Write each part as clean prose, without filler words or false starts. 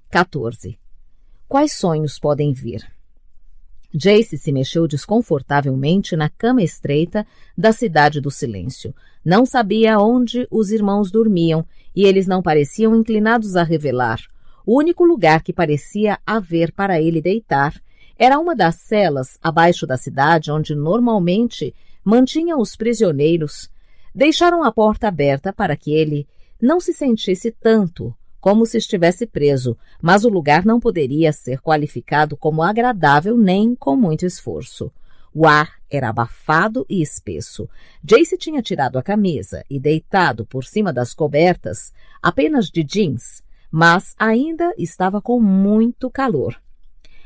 14. Quais sonhos podem vir? Jace se mexeu desconfortavelmente na cama estreita da Cidade do Silêncio. Não sabia onde os irmãos dormiam e eles não pareciam inclinados a revelar. O único lugar que parecia haver para ele deitar era uma das celas abaixo da cidade onde normalmente mantinham os prisioneiros. Deixaram a porta aberta para que ele não se sentisse tanto como se estivesse preso, mas o lugar não poderia ser qualificado como agradável nem com muito esforço. O ar era abafado e espesso. Jace tinha tirado a camisa e deitado por cima das cobertas apenas de jeans, mas ainda estava com muito calor.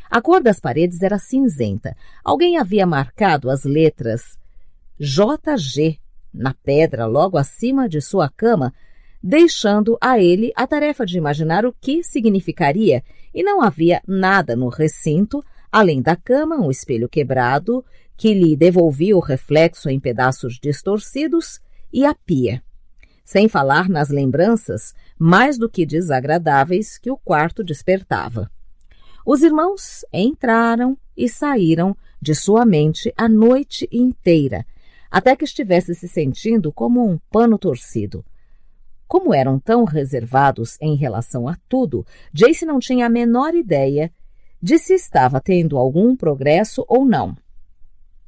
A cor das paredes era cinzenta. Alguém havia marcado as letras JG na pedra logo acima de sua cama, deixando a ele a tarefa de imaginar o que significaria, e não havia nada no recinto, além da cama, um espelho quebrado, que lhe devolvia o reflexo em pedaços distorcidos, e a pia. Sem falar nas lembranças, mais do que desagradáveis, que o quarto despertava. Os irmãos entraram e saíram de sua mente a noite inteira, até que estivesse se sentindo como um pano torcido. Como eram tão reservados em relação a tudo, Jace não tinha a menor ideia de se estava tendo algum progresso ou não.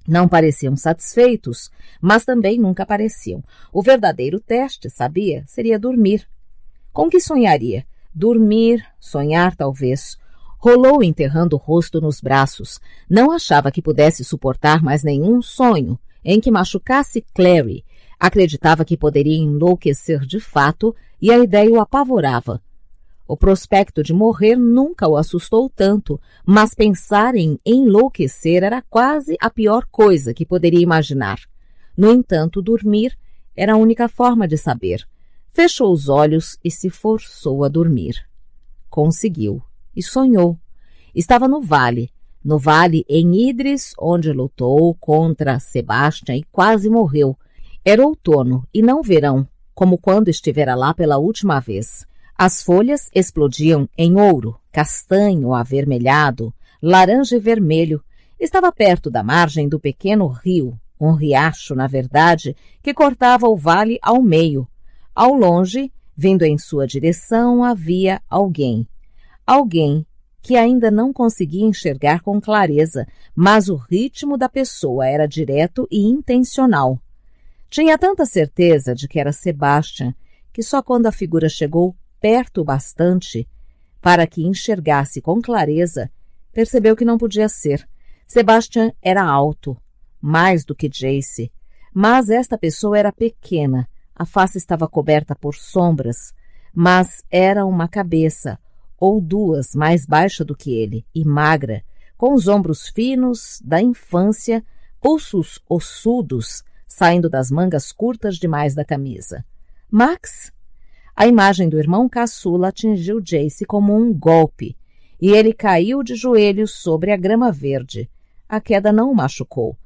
Não pareciam satisfeitos, mas também nunca pareciam. O verdadeiro teste, sabia, seria dormir. Com que sonharia? Dormir, sonhar talvez. Rolou enterrando o rosto nos braços. Não achava que pudesse suportar mais nenhum sonho em que machucasse Clary. Acreditava que poderia enlouquecer de fato e a ideia o apavorava. O prospecto de morrer nunca o assustou tanto, mas pensar em enlouquecer era quase a pior coisa que poderia imaginar. No entanto, dormir era a única forma de saber. Fechou os olhos e se forçou a dormir. Conseguiu e sonhou. Estava no vale em Idris, onde lutou contra Sebastian e quase morreu. Era outono e não verão, como quando estivera lá pela última vez. As folhas explodiam em ouro, castanho avermelhado, laranja e vermelho. Estava perto da margem do pequeno rio, um riacho, na verdade, que cortava o vale ao meio. Ao longe, vindo em sua direção, havia alguém. Alguém que ainda não conseguia enxergar com clareza, mas o ritmo da pessoa era direto e intencional. Tinha tanta certeza de que era Sebastian, que só quando a figura chegou perto o bastante para que enxergasse com clareza, percebeu que não podia ser. Sebastian era alto, mais do que Jace, mas esta pessoa era pequena, a face estava coberta por sombras, mas era uma cabeça, ou duas, mais baixa do que ele, e magra, com os ombros finos da infância, pulsos ossudos, saindo das mangas curtas demais da camisa. Max? A imagem do irmão caçula atingiu Jace como um golpe, e ele caiu de joelhos sobre a grama verde. A queda não o machucou.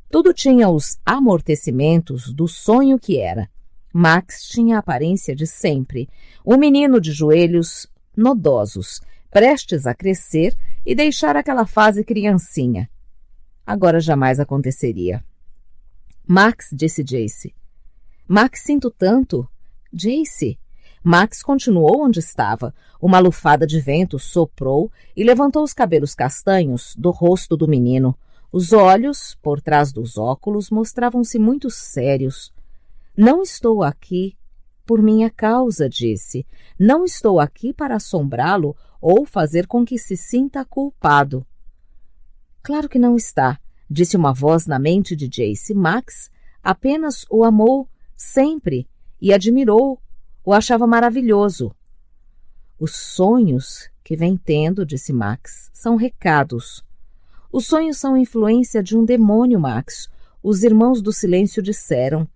Tudo tinha os amortecimentos do sonho que era. Max tinha a aparência de sempre, um menino de joelhos nodosos, prestes a crescer e deixar aquela fase criancinha. Agora jamais aconteceria. Max, disse Jace. Max, sinto tanto. Jace. Max continuou onde estava. Uma lufada de vento soprou e levantou os cabelos castanhos do rosto do menino. Os olhos, por trás dos óculos, mostravam-se muito sérios. Não estou aqui por minha causa, disse. Não estou aqui para assombrá-lo ou fazer com que se sinta culpado. Claro que não está, disse uma voz na mente de Jace. Max apenas o amou sempre e admirou, o achava maravilhoso. Os sonhos que vem tendo, disse Max, são recados. Os sonhos são influência de um demônio, Max. Os irmãos do silêncio disseram.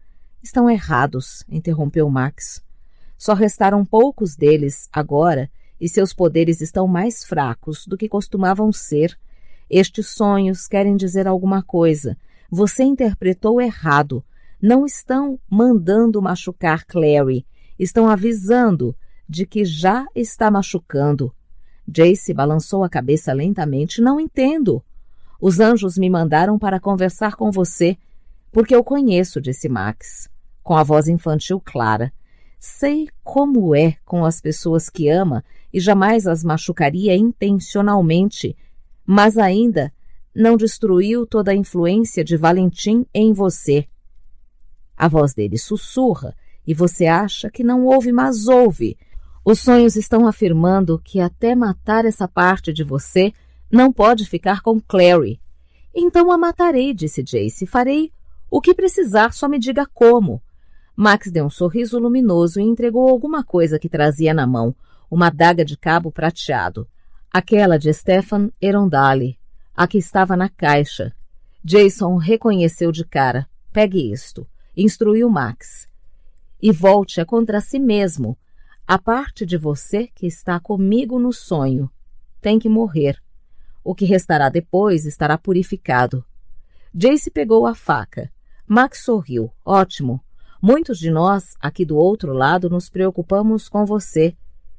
Estão errados, interrompeu Max. Só restaram poucos deles agora e seus poderes estão mais fracos do que costumavam ser. Estes sonhos querem dizer alguma coisa. Você interpretou errado. Não estão mandando machucar Clary. Estão avisando de que já está machucando. Jace balançou a cabeça lentamente. Não entendo. Os anjos me mandaram para conversar com você, porque eu conheço, disse Max, com a voz infantil clara. Sei como é com as pessoas que ama e jamais as machucaria intencionalmente, mas ainda não destruiu toda a influência de Valentim em você. A voz dele sussurra e você acha que não ouve, mas ouve. Os sonhos estão afirmando que até matar essa parte de você não pode ficar com Clary. Então a matarei, disse Jace. Farei o que precisar, só me diga como. Max deu um sorriso luminoso e entregou alguma coisa que trazia na mão, uma adaga de cabo prateado. Aquela de Stefan Erondale, a que estava na caixa. Jason reconheceu de cara. Pegue isto, instruiu Max. E volte-a contra si mesmo. A parte de você que está comigo no sonho tem que morrer. O que restará depois estará purificado. Jace pegou a faca. Max sorriu. Ótimo. Muitos de nós, aqui do outro lado, nos preocupamos com você.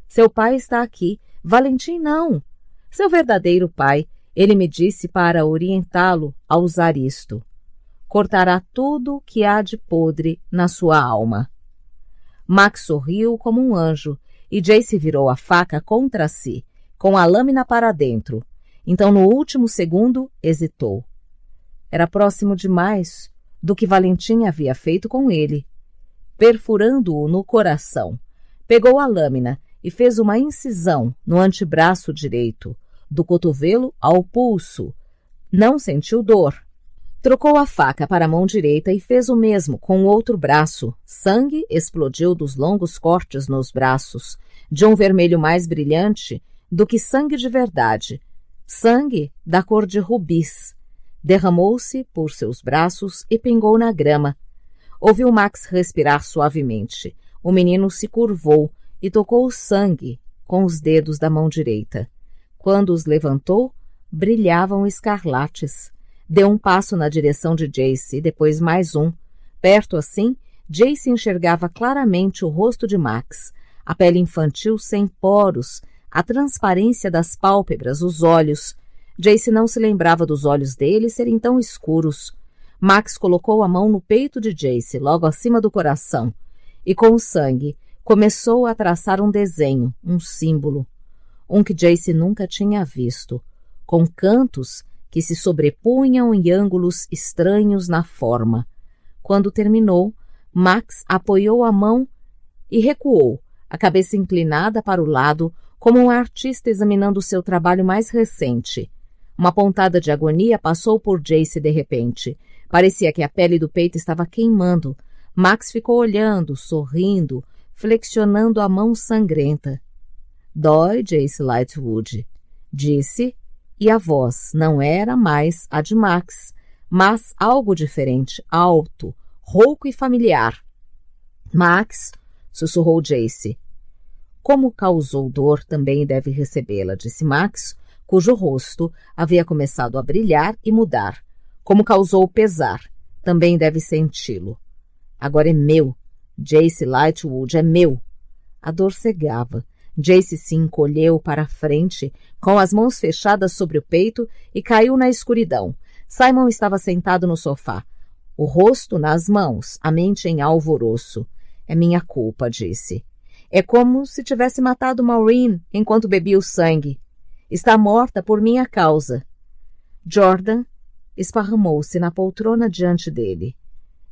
Seu pai está aqui. Valentim não. Seu verdadeiro pai, ele me disse para orientá-lo a usar isto. Cortará tudo que há de podre na sua alma. Max sorriu como um anjo e Jace virou a faca contra si, com a lâmina para dentro. Então, no último segundo, hesitou. Era próximo demais do que Valentim havia feito com ele. Perfurando-o no coração, pegou a lâmina e fez uma incisão no antebraço direito, do cotovelo ao pulso. Não sentiu dor. Trocou a faca para a mão direita e fez o mesmo com o outro braço. Sangue explodiu dos longos cortes nos braços, de um vermelho mais brilhante do que sangue de verdade. Sangue da cor de rubis. Derramou-se por seus braços e pingou na grama. Ouviu Max respirar suavemente. O menino se curvou e tocou o sangue com os dedos da mão direita. Quando os levantou, brilhavam escarlates. Deu um passo na direção de Jace e depois mais um. Perto assim, Jace enxergava claramente o rosto de Max, a pele infantil sem poros, a transparência das pálpebras, os olhos. Jace não se lembrava dos olhos dele serem tão escuros. Max colocou a mão no peito de Jace, logo acima do coração, e com o sangue começou a traçar um desenho, um símbolo, um que Jace nunca tinha visto, com cantos que se sobrepunham em ângulos estranhos na forma. Quando terminou, Max apoiou a mão e recuou, a cabeça inclinada para o lado, como um artista examinando seu trabalho mais recente. Uma pontada de agonia passou por Jace de repente. Parecia que a pele do peito estava queimando. Max ficou olhando, sorrindo, flexionando a mão sangrenta. Dói, Jace Lightwood, disse, e a voz não era mais a de Max, mas algo diferente, alto, rouco e familiar. Max, sussurrou Jace. Como causou dor, também deve recebê-la, disse Max, cujo rosto havia começado a brilhar e mudar. Como causou pesar, também deve senti-lo. Agora é meu. Jace Lightwood é meu. A dor cegava. Jace se encolheu para a frente, com as mãos fechadas sobre o peito, e caiu na escuridão. Simon estava sentado no sofá, o rosto nas mãos, a mente em alvoroço. É minha culpa, disse. É como se tivesse matado Maureen enquanto bebia o sangue. Está morta por minha causa. Jordan esparramou-se na poltrona diante dele.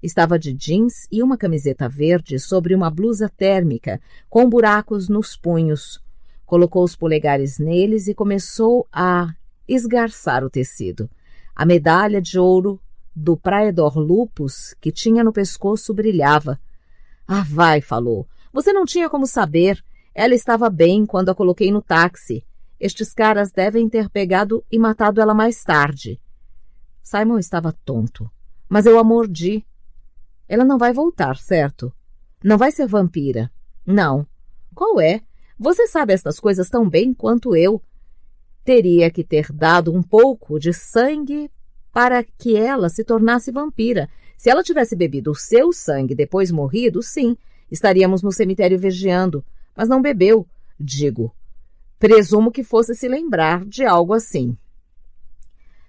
Estava de jeans e uma camiseta verde sobre uma blusa térmica, com buracos nos punhos. Colocou os polegares neles e começou a esgarçar o tecido. A medalha de ouro do Praedor Lupus que tinha no pescoço brilhava. Ah, vai, falou. Você não tinha como saber. Ela estava bem quando a coloquei no táxi. Estes caras devem ter pegado e matado ela mais tarde. Simon estava tonto. Mas eu a mordi. Ela não vai voltar, certo? Não vai ser vampira. Não. Qual é? Você sabe estas coisas tão bem quanto eu. Teria que ter dado um pouco de sangue para que ela se tornasse vampira. Se ela tivesse bebido o seu sangue e depois morrido, sim, estaríamos no cemitério vigiando. Mas não bebeu, digo. Presumo que fosse se lembrar de algo assim.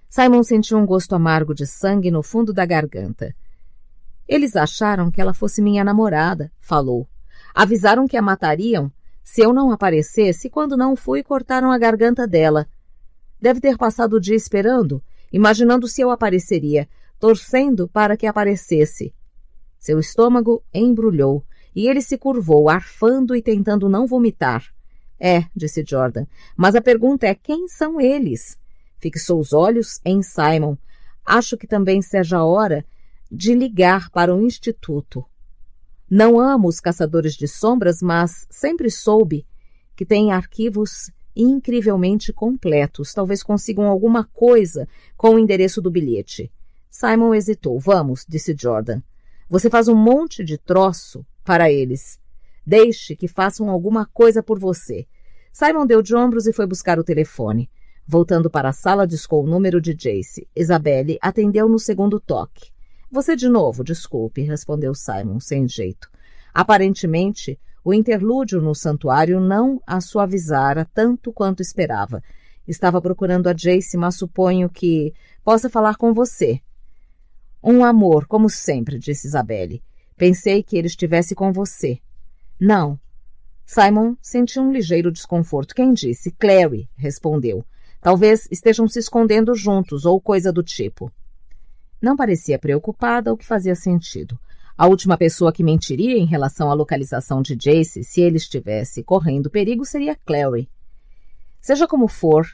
Simon sentiu um gosto amargo de sangue no fundo da garganta. Eles acharam que ela fosse minha namorada, falou. Avisaram que a matariam se eu não aparecesse, e quando não fui, cortaram a garganta dela. Deve ter passado o dia esperando, imaginando se eu apareceria, torcendo para que aparecesse. Seu estômago embrulhou, e ele se curvou, arfando e tentando não vomitar. Disse Jordan, mas a pergunta é quem são eles? Fixou os olhos em Simon. Acho que também seja a hora de ligar para o instituto. Não amo os caçadores de sombras, mas sempre soube que têm arquivos incrivelmente completos. Talvez consigam alguma coisa com o endereço do bilhete. Simon hesitou. Vamos, disse Jordan. Você faz um monte de troço para eles. Deixe que façam alguma coisa por você. Simon deu de ombros e foi buscar o telefone. Voltando para a sala, discou o número de Jace. Isabelle atendeu no segundo toque. Você de novo, desculpe, respondeu Simon, sem jeito. Aparentemente, o interlúdio no santuário não a suavizara tanto quanto esperava. Estava procurando a Jace, mas suponho que possa falar com você. Um amor, como sempre, disse Isabelle. Pensei que ele estivesse com você. Não. Simon sentiu um ligeiro desconforto. Quem disse? Clary, respondeu. Talvez estejam se escondendo juntos ou coisa do tipo. Não parecia preocupada, o que fazia sentido. A última pessoa que mentiria em relação à localização de Jace, se ele estivesse correndo perigo, seria Clary. Seja como for,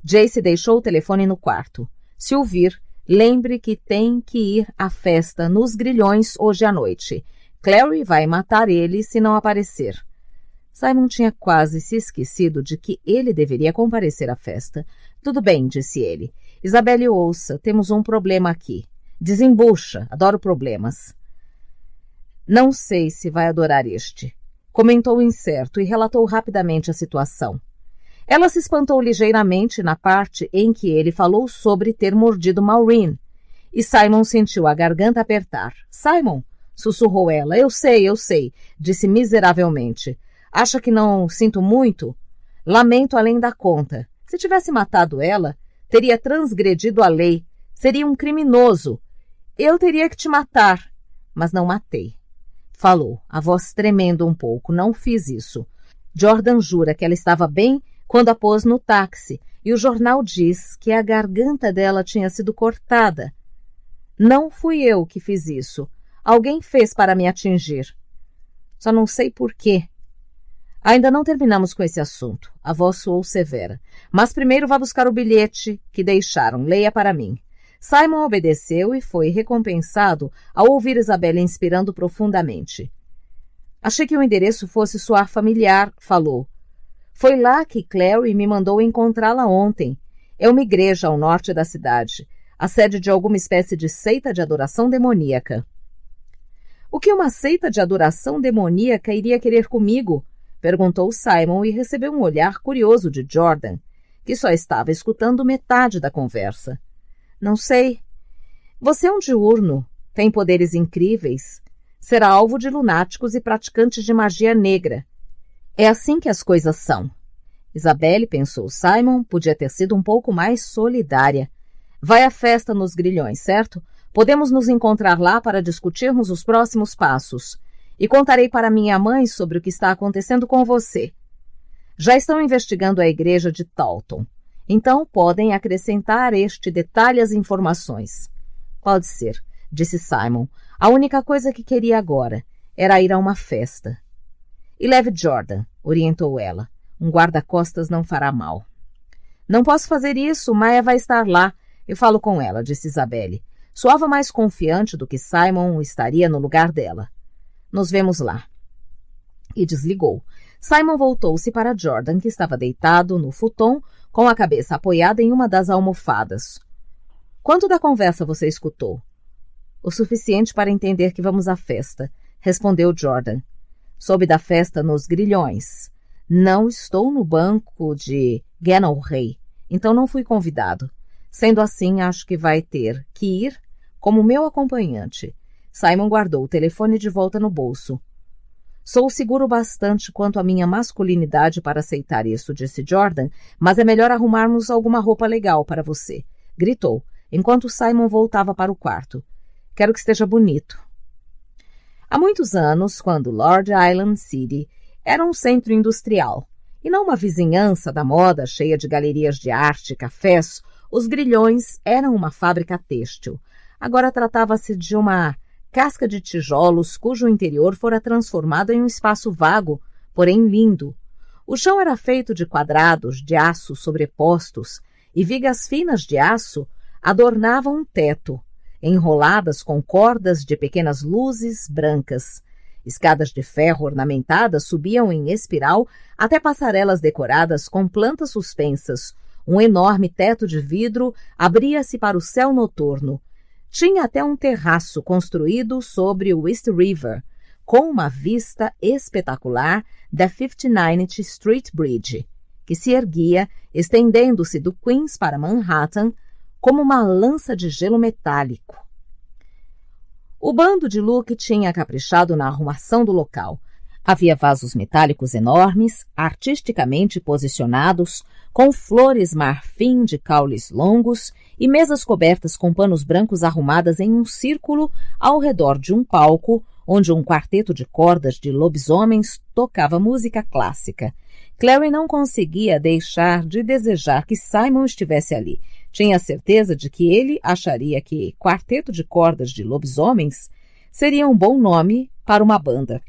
Jace deixou o telefone no quarto. Se o vir, lembre que tem que ir à festa nos Grilhões hoje à noite. Clary vai matar ele se não aparecer. Simon tinha quase se esquecido de que ele deveria comparecer à festa. Tudo bem, disse ele. Isabelle, ouça, temos um problema aqui. Desembucha, adoro problemas. Não sei se vai adorar este, comentou incerto e relatou rapidamente a situação. Ela se espantou ligeiramente na parte em que ele falou sobre ter mordido Maureen, e Simon sentiu a garganta apertar. Simon, sussurrou ela. Eu sei, disse miseravelmente. Acha que não sinto muito? Lamento além da conta. Se tivesse matado ela, teria transgredido a lei. Seria um criminoso. Eu teria que te matar, mas não matei. Falou, a voz tremendo um pouco. Não fiz isso. Jordan jura que ela estava bem quando a pôs no táxi, e o jornal diz que a garganta dela tinha sido cortada. Não fui eu que fiz isso. Alguém fez para me atingir. Só não sei por quê. Ainda não terminamos com esse assunto. A voz soou severa. Mas primeiro vá buscar o bilhete que deixaram. Leia para mim. Simon obedeceu e foi recompensado ao ouvir Isabelle inspirando profundamente. Achei que o endereço fosse soar familiar, falou. Foi lá que Clary me mandou encontrá-la ontem. É uma igreja ao norte da cidade, a sede de alguma espécie de seita de adoração demoníaca. O que uma seita de adoração demoníaca iria querer comigo? Perguntou Simon e recebeu um olhar curioso de Jordan, que só estava escutando metade da conversa. Não sei. Você é um diurno, tem poderes incríveis, será alvo de lunáticos e praticantes de magia negra. É assim que as coisas são. Isabelle, pensou Simon, podia ter sido um pouco mais solidária. Vai à festa nos Grilhões, certo? Podemos nos encontrar lá para discutirmos os próximos passos. E contarei para minha mãe sobre o que está acontecendo com você. Já estão investigando a igreja de Taunton. Então podem acrescentar este detalhe às informações. Pode ser, disse Simon. A única coisa que queria agora era ir a uma festa. E leve Jordan, orientou ela. Um guarda-costas não fará mal. Não posso fazer isso, Maya vai estar lá. Eu falo com ela, disse Isabelle. Soava mais confiante do que Simon estaria no lugar dela. Nos vemos lá. E desligou. Simon voltou-se para Jordan, que estava deitado no futon, com a cabeça apoiada em uma das almofadas. Quanto da conversa você escutou? O suficiente para entender que vamos à festa, respondeu Jordan. Soube da festa nos Grilhões. Não estou no banco de Genelrey, então não fui convidado. Sendo assim, acho que vai ter que ir como meu acompanhante. Simon guardou o telefone de volta no bolso. Sou seguro bastante quanto à minha masculinidade para aceitar isso, disse Jordan, mas é melhor arrumarmos alguma roupa legal para você, gritou, enquanto Simon voltava para o quarto. Quero que esteja bonito. Há muitos anos, quando Lord Island City era um centro industrial, e não uma vizinhança da moda cheia de galerias de arte e cafés, os Grilhões eram uma fábrica têxtil. Agora tratava-se de uma casca de tijolos cujo interior fora transformado em um espaço vago, porém lindo. O chão era feito de quadrados de aço sobrepostos e vigas finas de aço adornavam um teto, enroladas com cordas de pequenas luzes brancas. Escadas de ferro ornamentadas subiam em espiral até passarelas decoradas com plantas suspensas. Um enorme teto de vidro abria-se para o céu noturno. Tinha até um terraço construído sobre o East River, com uma vista espetacular da 59th Street Bridge, que se erguia, estendendo-se do Queens para Manhattan, como uma lança de gelo metálico. O bando de Luke tinha caprichado na arrumação do local. Havia vasos metálicos enormes, artisticamente posicionados, com flores marfim de caules longos e mesas cobertas com panos brancos arrumadas em um círculo ao redor de um palco onde um quarteto de cordas de lobisomens tocava música clássica. Clary não conseguia deixar de desejar que Simon estivesse ali. Tinha certeza de que ele acharia que quarteto de cordas de lobisomens seria um bom nome para uma banda.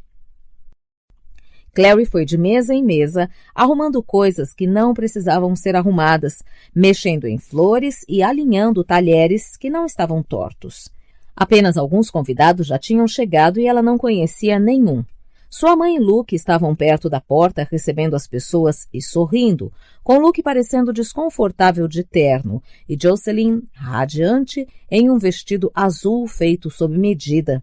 Clary foi de mesa em mesa, arrumando coisas que não precisavam ser arrumadas, mexendo em flores e alinhando talheres que não estavam tortos. Apenas alguns convidados já tinham chegado e ela não conhecia nenhum. Sua mãe e Luke estavam perto da porta recebendo as pessoas e sorrindo, com Luke parecendo desconfortável de terno e Jocelyn radiante em um vestido azul feito sob medida.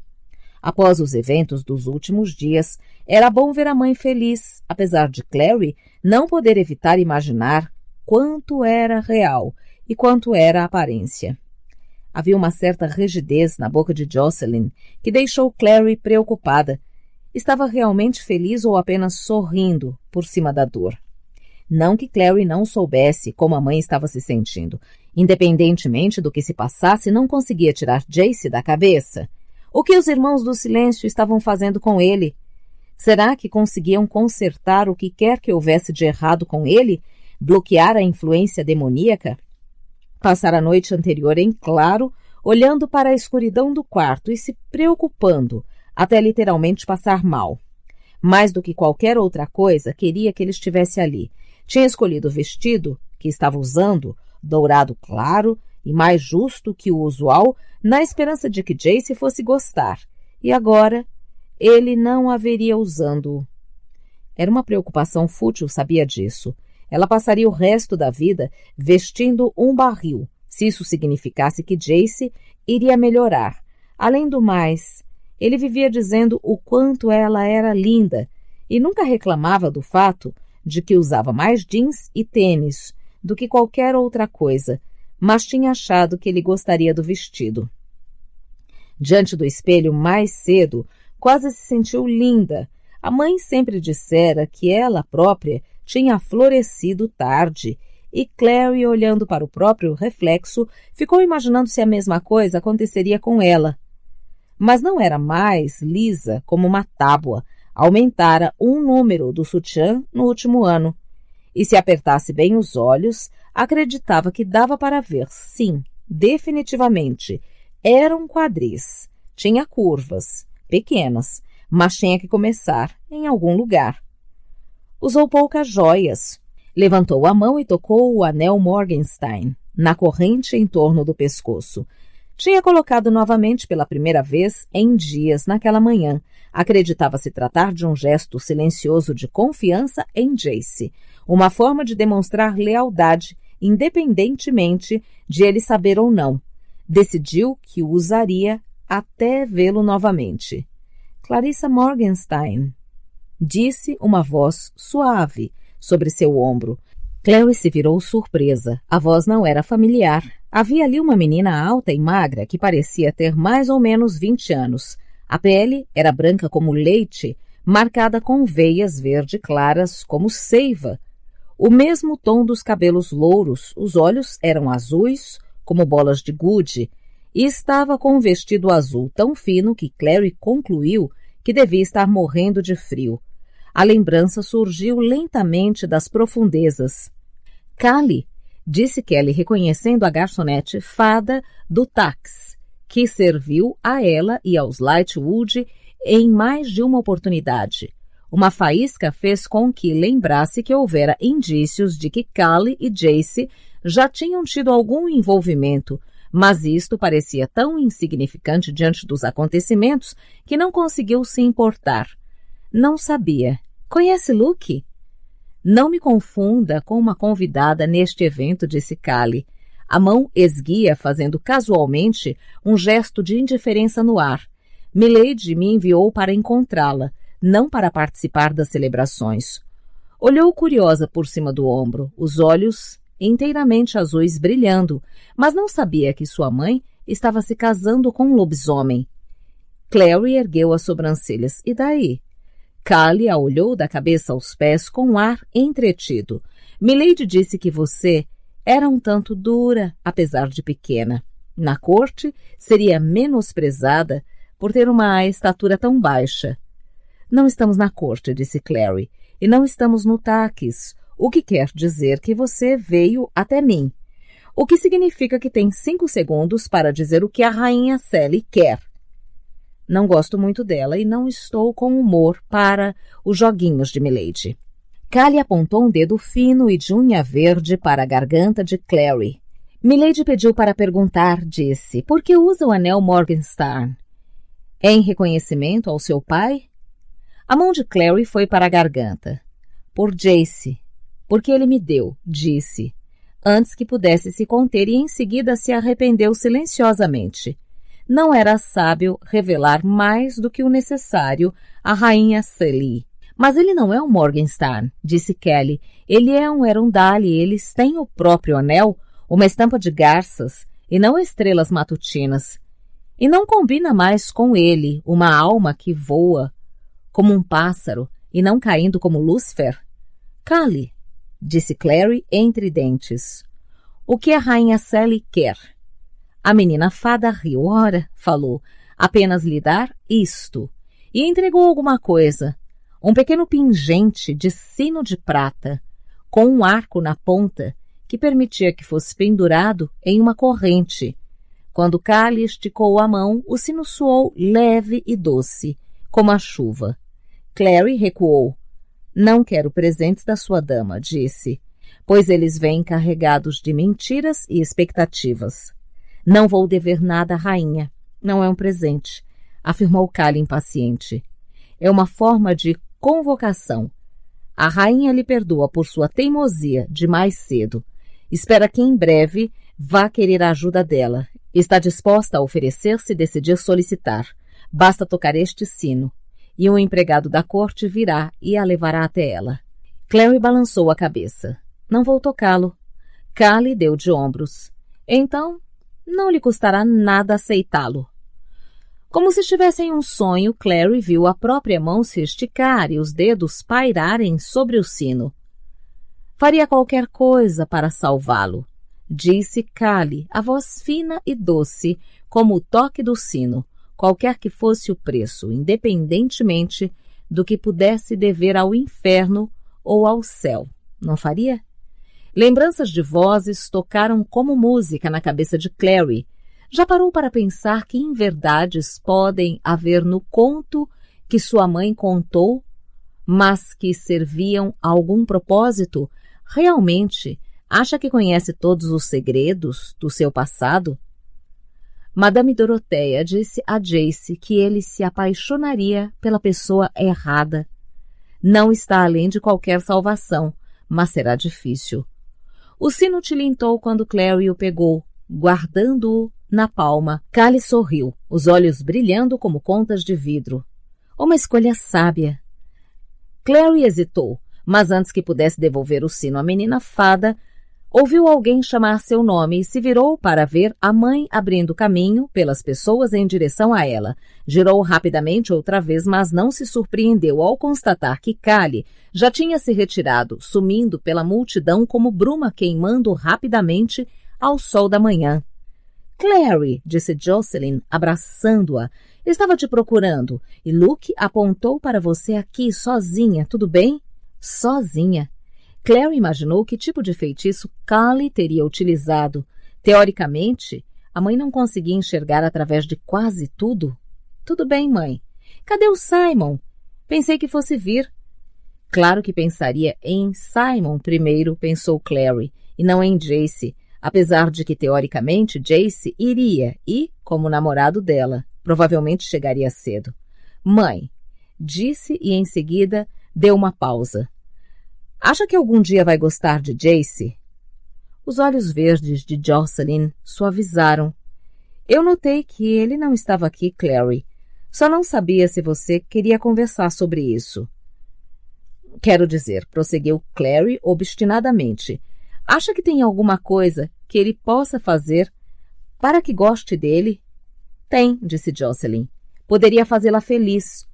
Após os eventos dos últimos dias, era bom ver a mãe feliz, apesar de Clary não poder evitar imaginar quanto era real e quanto era a aparência. Havia uma certa rigidez na boca de Jocelyn que deixou Clary preocupada. Estava realmente feliz ou apenas sorrindo por cima da dor? Não que Clary não soubesse como a mãe estava se sentindo. Independentemente do que se passasse, não conseguia tirar Jace da cabeça. O que os Irmãos do Silêncio estavam fazendo com ele? Será que conseguiam consertar o que quer que houvesse de errado com ele? Bloquear a influência demoníaca? Passar a noite anterior em claro, olhando para a escuridão do quarto e se preocupando, até literalmente passar mal. Mais do que qualquer outra coisa, queria que ele estivesse ali. Tinha escolhido o vestido que estava usando, dourado claro e mais justo que o usual, na esperança de que Jace fosse gostar. E agora ele não a veria usando-o. Era uma preocupação fútil, sabia disso. Ela passaria o resto da vida vestindo um barril, se isso significasse que Jace iria melhorar. Além do mais, ele vivia dizendo o quanto ela era linda e nunca reclamava do fato de que usava mais jeans e tênis do que qualquer outra coisa, mas tinha achado que ele gostaria do vestido. Diante do espelho mais cedo, quase se sentiu linda. A mãe sempre dissera que ela própria tinha florescido tarde, e Clary, olhando para o próprio reflexo, ficou imaginando se a mesma coisa aconteceria com ela. Mas não era mais lisa como uma tábua. Aumentara um número do sutiã no último ano. E se apertasse bem os olhos, acreditava que dava para ver, sim, definitivamente. Eram quadris. Tinha curvas, pequenas, mas tinha que começar em algum lugar. Usou poucas joias. Levantou a mão e tocou o anel Morgenstein na corrente em torno do pescoço. Tinha colocado novamente pela primeira vez em dias naquela manhã. Acreditava se tratar de um gesto silencioso de confiança em Jace, uma forma de demonstrar lealdade, independentemente de ele saber ou não. Decidiu que o usaria até vê-lo novamente. Clarissa Morgenstein, disse uma voz suave sobre seu ombro. Clary se virou surpresa. A voz não era familiar. Havia ali uma menina alta e magra que parecia ter mais ou menos 20 anos. A pele era branca como leite, marcada com veias verde claras como seiva, o mesmo tom dos cabelos louros, os olhos eram azuis como bolas de gude e estava com um vestido azul tão fino que Clary concluiu que devia estar morrendo de frio. A lembrança surgiu lentamente das profundezas. Callie, disse Kelly, reconhecendo a garçonete fada do táxi, que serviu a ela e aos Lightwood em mais de uma oportunidade. Uma faísca fez com que lembrasse que houvera indícios de que Callie e Jace já tinham tido algum envolvimento, mas isto parecia tão insignificante diante dos acontecimentos que não conseguiu se importar. Não sabia. Conhece Luke? Não me confunda com uma convidada neste evento, disse Callie, a mão esguia fazendo casualmente um gesto de indiferença no ar. Milady me enviou para encontrá-la, não para participar das celebrações. Olhou curiosa por cima do ombro, os olhos inteiramente azuis brilhando, mas não sabia que sua mãe estava se casando com um lobisomem. Clary ergueu as sobrancelhas. E daí? Callie a olhou da cabeça aos pés com um ar entretido. Milady disse que você era um tanto dura, apesar de pequena. Na corte, seria menosprezada por ter uma estatura tão baixa. Não estamos na corte, disse Clary, e não estamos no táxi, o que quer dizer que você veio até mim. O que significa que tem 5 segundos para dizer o que a rainha Sally quer. Não gosto muito dela e não estou com humor para os joguinhos de Milady. Callie apontou um dedo fino e de unha verde para a garganta de Clary. Milady pediu para perguntar, disse, por que usa o anel Morgenstern? É em reconhecimento ao seu pai? A mão de Clary foi para a garganta. Por Jace. Porque ele me deu, disse, antes que pudesse se conter e em seguida se arrependeu silenciosamente. Não era sábio revelar mais do que o necessário à rainha Sally. Mas ele não é um Morgenstern, disse Kelly. Ele é um Erundale, eles têm o próprio anel, uma estampa de garças e não estrelas matutinas. E não combina mais com ele, uma alma que voa como um pássaro e não caindo como Lúcifer. Callie, disse Clary entre dentes. O que a rainha Sally quer? A menina fada riu. Ora, falou, apenas lhe dar isto. E entregou alguma coisa. Um pequeno pingente de sino de prata, com um arco na ponta, que permitia que fosse pendurado em uma corrente. Quando Callie esticou a mão, o sino soou leve e doce, como a chuva. Clary recuou. Não quero presentes da sua dama, disse, pois eles vêm carregados de mentiras e expectativas. Não vou dever nada à rainha. Não é um presente, afirmou Callie impaciente. É uma forma de convocação. A rainha lhe perdoa por sua teimosia de mais cedo. Espera que em breve vá querer a ajuda dela. Está disposta a oferecer se decidir solicitar. Basta tocar este sino. E um empregado da corte virá e a levará até ela. Clary balançou a cabeça. Não vou tocá-lo. Callie deu de ombros. Então, não lhe custará nada aceitá-lo. Como se estivesse em um sonho, Clary viu a própria mão se esticar e os dedos pairarem sobre o sino. Faria qualquer coisa para salvá-lo, disse Callie, a voz fina e doce, como o toque do sino, qualquer que fosse o preço, independentemente do que pudesse dever ao inferno ou ao céu. Não faria? Lembranças de vozes tocaram como música na cabeça de Clary. Já parou para pensar que inverdades podem haver no conto que sua mãe contou, mas que serviam a algum propósito? Realmente, acha que conhece todos os segredos do seu passado? Madame Doroteia disse a Jace que ele se apaixonaria pela pessoa errada. Não está além de qualquer salvação, mas será difícil. O sino tilintou quando Clary o pegou, guardando-o na palma. Callie sorriu, os olhos brilhando como contas de vidro. Uma escolha sábia. Clary hesitou, mas antes que pudesse devolver o sino à menina fada, Ouviu alguém chamar seu nome e se virou para ver a mãe abrindo caminho pelas pessoas em direção a ela. Girou rapidamente outra vez, mas não se surpreendeu ao constatar que Callie já tinha se retirado, sumindo pela multidão como bruma queimando rapidamente ao sol da manhã. Clary, disse Jocelyn, abraçando-a. Estava te procurando e Luke apontou para você aqui sozinha, tudo bem? Sozinha. Clary imaginou que tipo de feitiço Callie teria utilizado. Teoricamente, a mãe não conseguia enxergar através de quase tudo. Tudo bem, mãe. Cadê o Simon? Pensei que fosse vir. Claro que pensaria em Simon primeiro, pensou Clary, e não em Jace, apesar de que, teoricamente, Jace iria e, como namorado dela, provavelmente chegaria cedo. Mãe, disse e em seguida deu uma pausa. Acha que algum dia vai gostar de Jace? Os olhos verdes de Jocelyn suavizaram. Eu notei que ele não estava aqui, Clary. Só não sabia se você queria conversar sobre isso. Quero dizer, prosseguiu Clary obstinadamente. Acha que tem alguma coisa que ele possa fazer para que goste dele? Tem, disse Jocelyn. Poderia fazê-la feliz.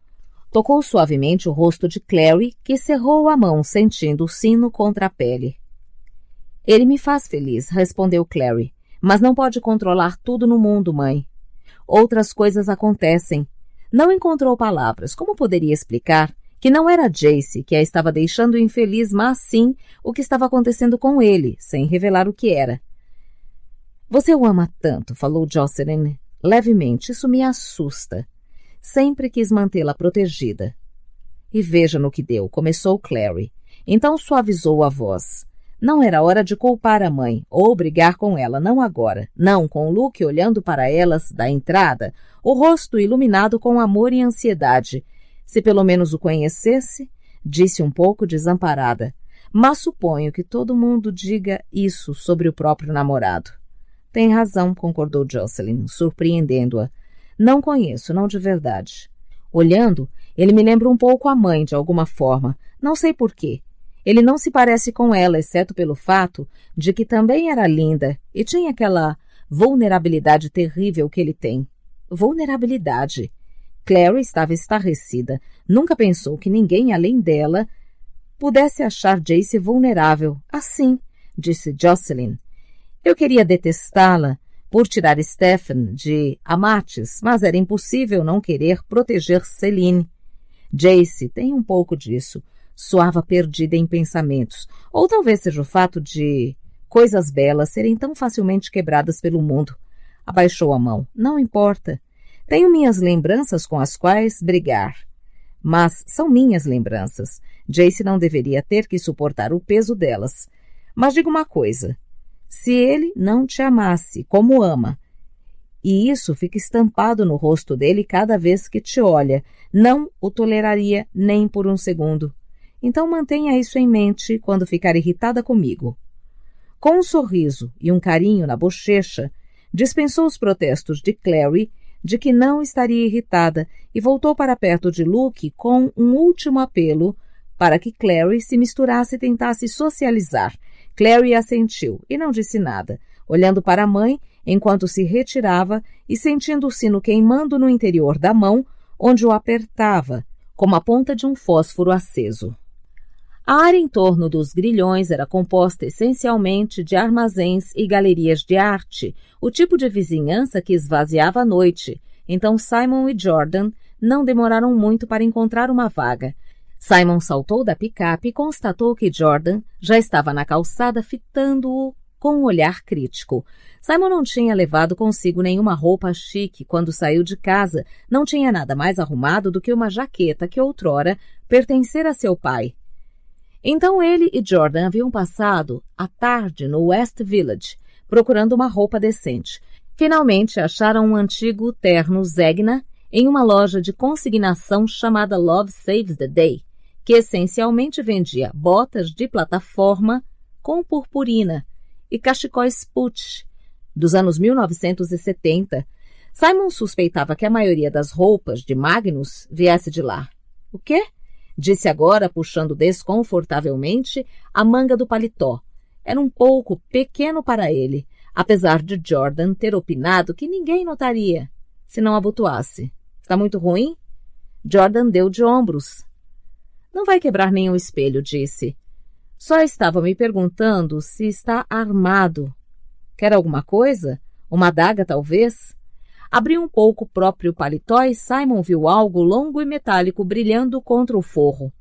Tocou suavemente o rosto de Clary, que cerrou a mão, sentindo o sino contra a pele. Ele me faz feliz, respondeu Clary, mas não pode controlar tudo no mundo, mãe. Outras coisas acontecem. Não encontrou palavras. Como poderia explicar que não era Jace que a estava deixando infeliz, mas sim o que estava acontecendo com ele, sem revelar o que era? Você o ama tanto, falou Jocelyn levemente. Isso me assusta. Sempre quis mantê-la protegida. E veja no que deu, começou Clary. Então suavizou a voz. Não era hora de culpar a mãe, ou brigar com ela, não agora. Não, com Luke olhando para elas da entrada, o rosto iluminado com amor e ansiedade. Se pelo menos o conhecesse, disse um pouco desamparada. Mas suponho que todo mundo diga isso sobre o próprio namorado. Tem razão, concordou Jocelyn, surpreendendo-a. Não conheço, não de verdade. Olhando, ele me lembra um pouco a mãe, de alguma forma. Não sei por quê. Ele não se parece com ela, exceto pelo fato de que também era linda e tinha aquela vulnerabilidade terrível que ele tem. Vulnerabilidade. Clary estava estarrecida. Nunca pensou que ninguém, além dela, pudesse achar Jace vulnerável. Assim, disse Jocelyn. Eu queria detestá-la por tirar Stephen de Amates, mas era impossível não querer proteger Celine. Jace tem um pouco disso. Soava perdida em pensamentos. Ou talvez seja o fato de coisas belas serem tão facilmente quebradas pelo mundo. Abaixou a mão. Não importa. Tenho minhas lembranças com as quais brigar. Mas são minhas lembranças. Jace não deveria ter que suportar o peso delas. Mas diga uma coisa. Se ele não te amasse como ama, e isso fica estampado no rosto dele cada vez que te olha, não o toleraria nem por um segundo. Então mantenha isso em mente quando ficar irritada comigo. Com um sorriso e um carinho na bochecha, dispensou os protestos de Clary de que não estaria irritada e voltou para perto de Luke com um último apelo para que Clary se misturasse e tentasse socializar. Clary assentiu e não disse nada, olhando para a mãe enquanto se retirava e sentindo o sino queimando no interior da mão, onde o apertava, como a ponta de um fósforo aceso. A área em torno dos grilhões era composta essencialmente de armazéns e galerias de arte, o tipo de vizinhança que esvaziava à noite. Então Simon e Jordan não demoraram muito para encontrar uma vaga. Simon saltou da picape e constatou que Jordan já estava na calçada fitando-o com um olhar crítico. Simon não tinha levado consigo nenhuma roupa chique quando saiu de casa, não tinha nada mais arrumado do que uma jaqueta que outrora pertencera a seu pai. Então ele e Jordan haviam passado a tarde no West Village, procurando uma roupa decente. Finalmente acharam um antigo terno Zegna em uma loja de consignação chamada Love Saves the Day, que essencialmente vendia botas de plataforma com purpurina e cachecóis Puch dos anos 1970. Simon suspeitava que a maioria das roupas de Magnus viesse de lá. O quê? Disse agora, puxando desconfortavelmente a manga do paletó. era um pouco pequeno para ele, apesar de Jordan ter opinado que ninguém notaria, se não abotoasse. Está muito ruim? Jordan deu de ombros. Não vai quebrar nenhum espelho, disse. Só estava me perguntando se está armado. Quer alguma coisa? Uma adaga, talvez? Abriu um pouco o próprio paletó e Simon viu algo longo e metálico brilhando contra o forro.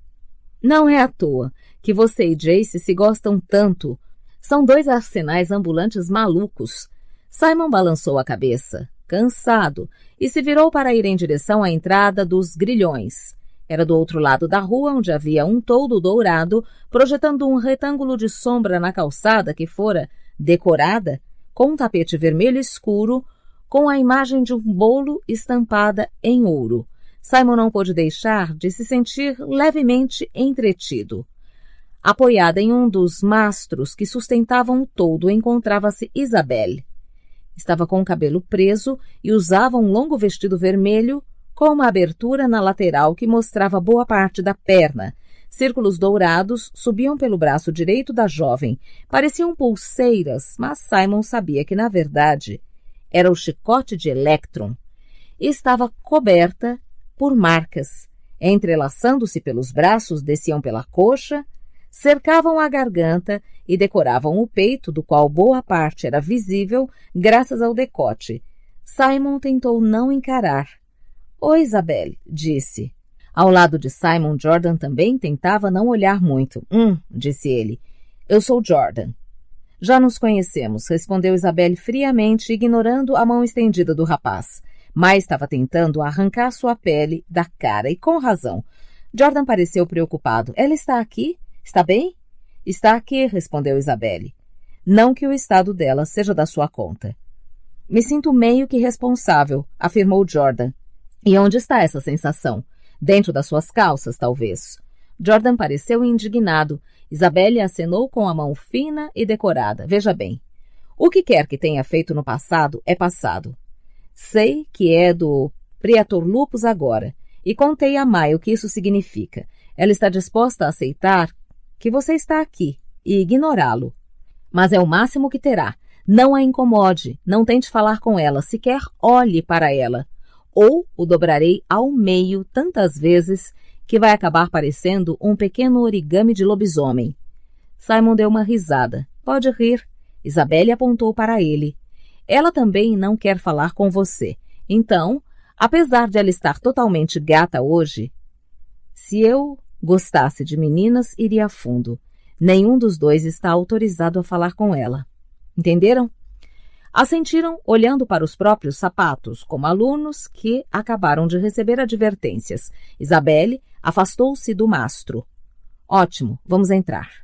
Não é à toa que você e Jace se gostam tanto. São dois arsenais ambulantes malucos. Simon balançou a cabeça, cansado, e se virou para ir em direção à entrada dos Grilhões. Era do outro lado da rua, onde havia um toldo dourado, projetando um retângulo de sombra na calçada que fora decorada com um tapete vermelho escuro, com a imagem de um bolo estampada em ouro. Simon não pôde deixar de se sentir levemente entretido. Apoiada em um dos mastros que sustentavam o toldo encontrava-se Isabelle. Estava com o cabelo preso e usava um longo vestido vermelho com uma abertura na lateral que mostrava boa parte da perna. Círculos dourados subiam pelo braço direito da jovem. Pareciam pulseiras, mas Simon sabia que, na verdade, era o chicote de Electron. Estava coberta por marcas. Entrelaçando-se pelos braços, desciam pela coxa, cercavam a garganta e decoravam o peito, do qual boa parte era visível graças ao decote. Simon tentou não encarar. Oi, Isabelle, disse. Ao lado de Simon, Jordan também tentava não olhar muito. Disse ele. Eu sou Jordan. Já nos conhecemos, respondeu Isabelle friamente, ignorando a mão estendida do rapaz. Mas estava tentando arrancar sua pele da cara, e com razão. Jordan pareceu preocupado. Ela está aqui? Está bem? Está aqui, respondeu Isabelle. Não que o estado dela seja da sua conta. Me sinto meio que responsável, afirmou Jordan. E onde está essa sensação? Dentro das suas calças, talvez. Jordan pareceu indignado. Isabelle acenou com a mão fina e decorada. Veja bem, o que quer que tenha feito no passado é passado. Sei que é do Praetor Lupus agora, e contei a Mai o que isso significa. Ela está disposta a aceitar que você está aqui e ignorá-lo. Mas é o máximo que terá. Não a incomode, não tente falar com ela, sequer olhe para ela. Ou o dobrarei ao meio tantas vezes que vai acabar parecendo um pequeno origami de lobisomem. Simon deu uma risada. Pode rir. Isabelle apontou para ele. Ela também não quer falar com você. Então, apesar de ela estar totalmente gata hoje, se eu gostasse de meninas, iria a fundo. Nenhum dos dois está autorizado a falar com ela. Entenderam? Assentiram, olhando para os próprios sapatos, como alunos que acabaram de receber advertências. Isabelle afastou-se do mastro. Ótimo, vamos entrar.